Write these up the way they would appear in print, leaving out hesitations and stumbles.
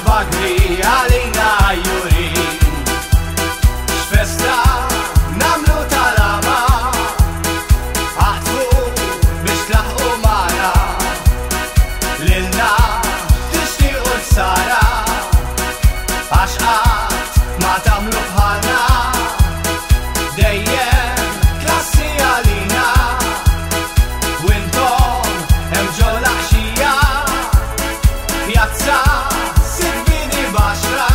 darba kbir għalina jurin. X'festa namlu tal-ama aħtfu biex tlaħqu magħna lilna tixtiequ l-ħsara għax qatt ma tagħmlu bħalna dejjem klassi għalina u intom hemm ġo l-għaxija pjazza Sirvini baxra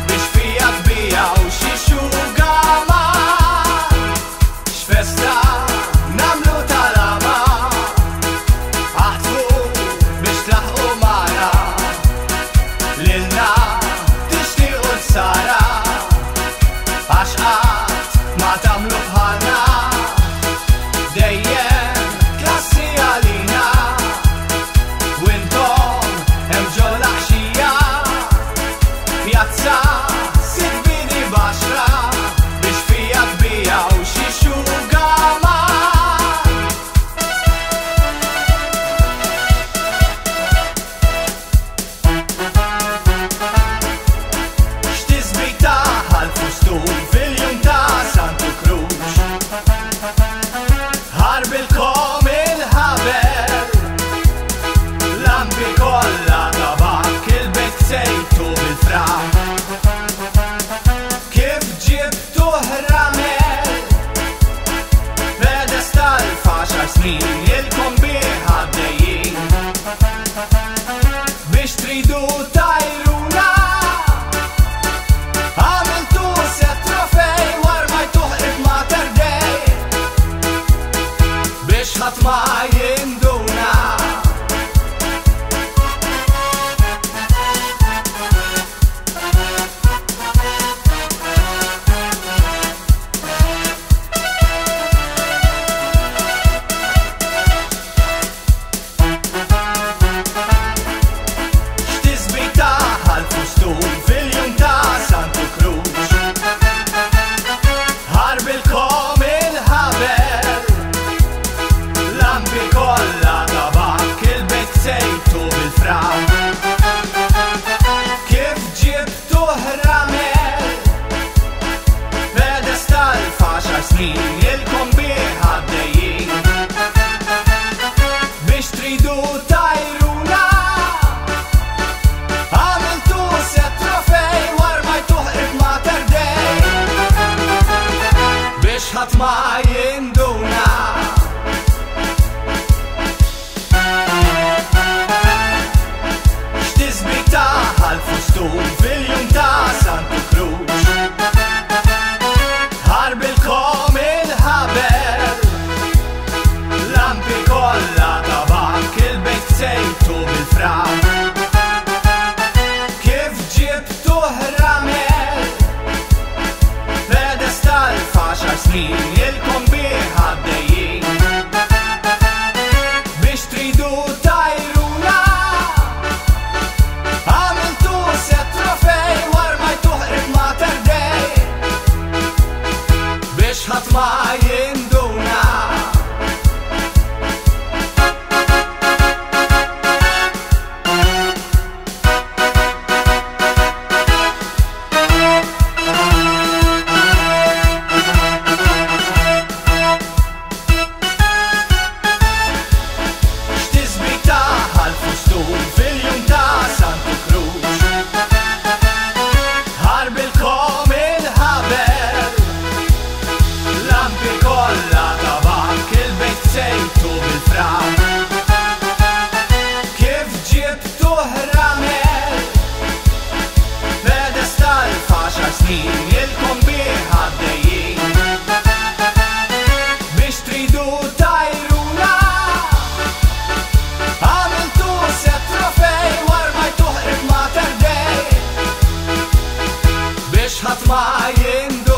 biex fija tbijaw xi xuga mar. X'festa namlu tal-ama aħtfu biex tlaħqu magħna lilna tixtiequ l-ħsara għax qatt ma tagħmlu bħalna dejjem klassi għalina u intom hemm ġo l-għaxija pjazza Sirvini baxra biex fija tbijaw xi xuga mar. X'tisbita għall-fustun fil-jum ta' Santu Krux ħarbilkom il-ħabel lampi kollha tabak il-bejt sejtu bil-fraq kif ġibtuh ramel pedestal f'għaxar snin ilkom bih għaddejjin biex tridu tajruna għamiltu set trofej warmajtuh il-mater dej biex ħadd ma jinduna. X'tisbita għall-fustun fil-jum ta' Santu Krux ħarbilkom il-ħabel lampi kollha tabak il-bejt sejtu bil-fraq kif ġibtuh ramel pedestal f'għaxar snin ilkom bih għaddejjin biex tridu tajruna għamiltu set trofej warmajtuh il-mater dej biex ħadd ma jinduna. X'tisbita għall-fustun fil-jum ta' Santu Krux ħarbilkom il-ħabel lampi kollha tabak il-bejt sejtu bil-fraq kif ġibtuh ramel pedestal f'għaxar snin ilkom bih għaddejjin biex tridu tajruna għamiltu set trofej warmajtuh il-mater dej biex ħadd ma jinduna. X'tisbita għall-fustun fil-jum ta' Santu Krux ħarbilkom il-ħabel lampi kollha tabak il-bejt sejtu bil-fraq kif ġibtuh ramel pedestal f'għaxar snin ilkom bih għaddejjin biex tridu tajruna għamiltu set trofej warmajtuh il-mater dej biex ħadd ma jinduna.